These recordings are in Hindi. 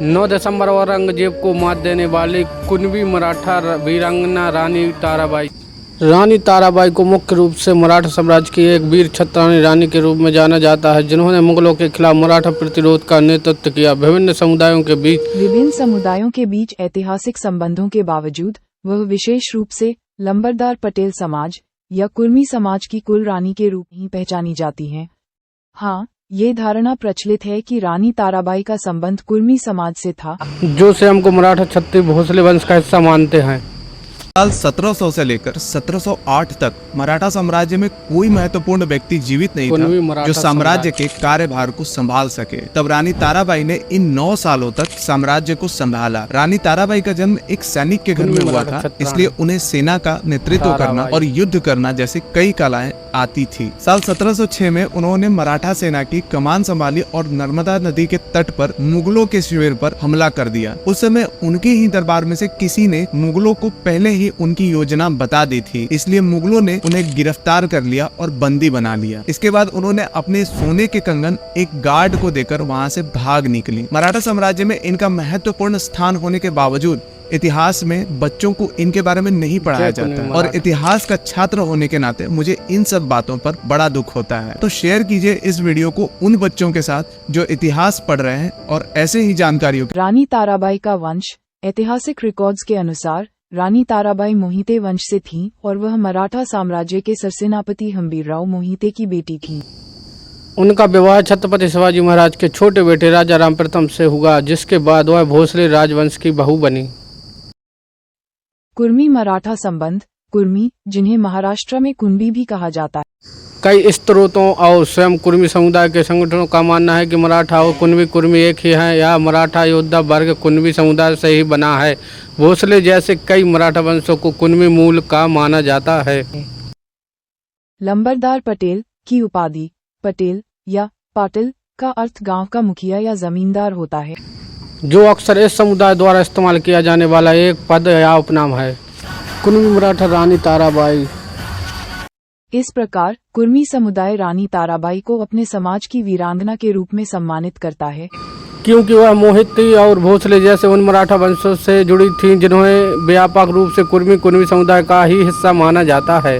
9 दिसंबर औरंगजेब को मात देने वाली कुनबी मराठा वीरांगना रानी ताराबाई को मुख्य रूप से मराठा साम्राज्य की एक वीर छत्रसाल रानी के रूप में जाना जाता है, जिन्होंने मुगलों के खिलाफ मराठा प्रतिरोध का नेतृत्व किया। विभिन्न समुदायों के बीच ऐतिहासिक संबंधों के बावजूद वह विशेष रूप से लंबरदार पटेल समाज या कुर्मी समाज की कुल रानी के रूप में पहचानी जाती हैं। हाँ, ये धारणा प्रचलित है कि रानी ताराबाई का संबंध कुर्मी समाज से था, जो स्वयं को मराठा क्षत्रिय भोसले वंश का हिस्सा मानते हैं। साल 1700 से लेकर 1708 तक मराठा साम्राज्य में कोई महत्वपूर्ण व्यक्ति जीवित नहीं था जो साम्राज्य के कार्यभार को संभाल सके। तब रानी ताराबाई ने इन 9 सालों तक साम्राज्य को संभाला। रानी ताराबाई का जन्म एक सैनिक के घर में हुआ था, इसलिए उन्हें सेना का नेतृत्व करना और युद्ध करना जैसे कई कलाएं आती थी। साल 1706 में उन्होंने मराठा सेना की कमान संभाली और नर्मदा नदी के तट पर मुगलों के शिविर पर हमला कर दिया। उस समय उनके ही दरबार में से किसी ने मुगलों को पहले ही उनकी योजना बता दी थी, इसलिए मुगलों ने उन्हें गिरफ्तार कर लिया और बंदी बना लिया। इसके बाद उन्होंने अपने सोने के कंगन एक गार्ड को देकर वहां से भाग निकली। मराठा साम्राज्य में इनका महत्वपूर्ण स्थान होने के बावजूद इतिहास में बच्चों को इनके बारे में नहीं पढ़ाया जाता और इतिहास का छात्र होने के नाते मुझे इन सब बातों पर बड़ा दुख होता है। तो शेयर कीजिए इस वीडियो को उन बच्चों के साथ जो इतिहास पढ़ रहे हैं और ऐसे ही जानकारियों। रानी ताराबाई का वंश ऐतिहासिक रिकॉर्ड्स के अनुसार रानी ताराबाई मोहिते वंश से थीं और वह मराठा साम्राज्य के सरसेनापति हंबीरराव मोहिते की बेटी थीं। उनका विवाह छत्रपति शिवाजी महाराज के छोटे बेटे राजा राम प्रथम से हुआ, जिसके बाद वह भोसले राजवंश की बहू बनी। कुर्मी मराठा संबंध। कुर्मी, जिन्हें महाराष्ट्र में कुनबी भी कहा जाता है, कई स्त्रोतों और स्वयं कुर्मी समुदाय के संगठनों का मानना है कि मराठा और कुर्मी एक ही हैं या मराठा योद्धा वर्ग कुर्मी समुदाय से ही बना है। भोसले जैसे कई मराठा वंशों को कुर्मी मूल का माना जाता है। लंबरदार पटेल की उपाधि पटेल या पाटिल का अर्थ गांव का मुखिया या जमींदार होता है, जो अक्सर इस समुदाय द्वारा इस्तेमाल किया जाने वाला एक पद या उपनाम है। कुर्मी मराठा रानी ताराबाई। इस प्रकार कुर्मी समुदाय रानी ताराबाई को अपने समाज की वीरांगना के रूप में सम्मानित करता है, क्योंकि वह मोहिती और भोसले जैसे उन मराठा वंशों से जुड़ी थीं जिन्हें व्यापक रूप से कुर्मी समुदाय का ही हिस्सा माना जाता है।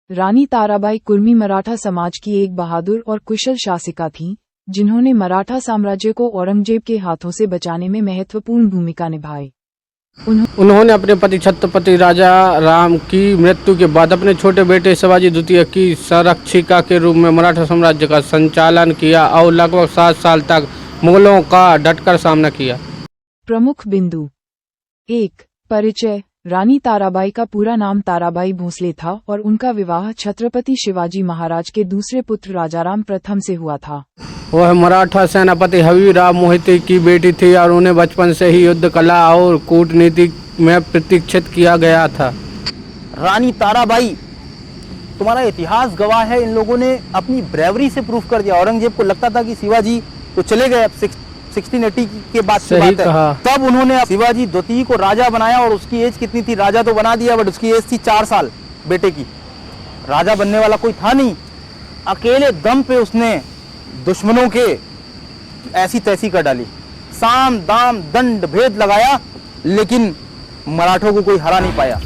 रानी ताराबाई कुर्मी मराठा समाज की एक बहादुर और कुशल शासिका थीं, जिन्होंने मराठा साम्राज्य को औरंगजेब के हाथों से बचाने में महत्वपूर्ण भूमिका निभाई। उन्होंने अपने पति छत्रपति राजा राम की मृत्यु के बाद अपने छोटे बेटे शिवाजी द्वितीय की संरक्षिका के रूप में मराठा साम्राज्य का संचालन किया और लगभग 7 साल तक मुगलों का डटकर सामना किया। प्रमुख बिंदु। 1. परिचय। रानी ताराबाई का पूरा नाम ताराबाई भोसले था और उनका विवाह छत्रपति शिवाजी महाराज के दूसरे पुत्र राजाराम प्रथम से हुआ था। वह मराठा सेनापति हंबीरराव मोहिते की बेटी थी और उन्हें बचपन से ही युद्ध कला और कूटनीति में प्रशिक्षित किया गया था। रानी ताराबाई, तुम्हारा इतिहास गवाह है, इन लोगों ने अपनी ब्रेवरी से प्रूफ कर दिया। औरंगजेब को लगता था कि शिवाजी तो चले गए, 1680 के बाद से बात है, तब उन्होंने शिवाजी द्वितीय को राजा बनाया और उसकी एज कितनी थी, राजा तो बना दिया बट उसकी एज थी 4 साल बेटे की। राजा बनने वाला कोई था नहीं, अकेले दम पे उसने दुश्मनों के ऐसी तैसी कर डाली, साम दाम दंड भेद लगाया, लेकिन मराठों को कोई हरा नहीं पाया।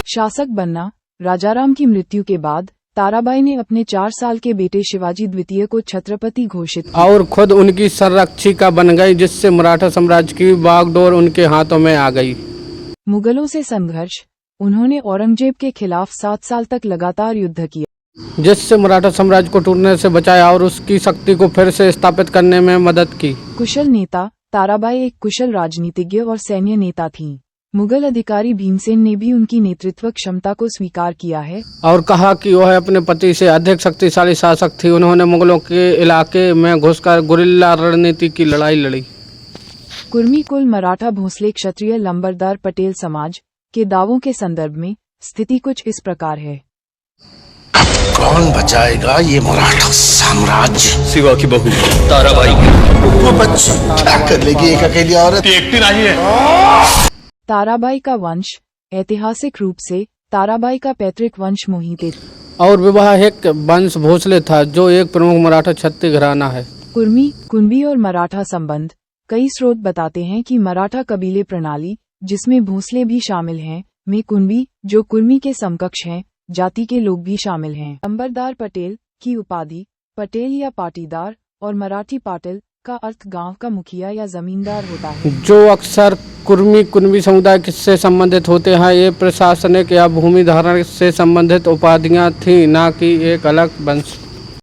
शासक बनना। राजाराम की मृत्यु के बाद ताराबाई ने अपने 4 साल के बेटे शिवाजी द्वितीय को छत्रपति घोषित और खुद उनकी संरक्षिका बन गई, जिससे मराठा साम्राज्य की बागडोर उनके हाथों में आ गई। मुगलों से संघर्ष। उन्होंने औरंगजेब के खिलाफ 7 साल तक लगातार युद्ध किया, जिससे मराठा साम्राज्य को टूटने से बचाया और उसकी शक्ति को फिर से स्थापित करने में मदद की। कुशल नेता। ताराबाई एक कुशल राजनीतिज्ञ और सैन्य नेता थीं। मुगल अधिकारी भीमसेन ने भी उनकी नेतृत्व क्षमता को स्वीकार किया है और कहा कि वह अपने पति से अधिक शक्तिशाली शासक थी। उन्होंने मुगलों के इलाके में घुसकर गुरिल्ला रणनीति की लड़ाई लड़ी। कुर्मी कुल मराठा भोसले क्षत्रिय लंबरदार पटेल समाज के दावों के संदर्भ में स्थिति कुछ इस प्रकार है। कौन बचाएगा ये मराठा साम्राज्य? शिवा की बहू ताराबाई। वो बच्ची क्या कर लेगी एक अकेली औरत? एकटी नहीं है। ताराबाई का वंश। ऐतिहासिक रूप से ताराबाई का पैतृक वंश मोहिते। और विवाहिक वंश भोसले था, जो एक प्रमुख मराठा क्षत्रिय घराना है। कुर्मी, कुणबी और मराठा संबंध। कई स्रोत बताते हैं कि मराठा कबीले प्रणाली, जिसमें भोसले भी शामिल हैं, में कुणबी, जो कुर्मी के समकक्ष हैं, जाति के लोग भी शामिल हैं। अंबरदार पटेल की उपाधि पटेल या पाटीदार और मराठी पाटिल का अर्थ गांव का मुखिया या जमींदार होता है, जो अक्सर कुर्मी कुणबी समुदाय से संबंधित होते हैं। ये प्रशासनिक या भूमि धारण से संबंधित उपाधियां थीं, न कि एक अलग वंश।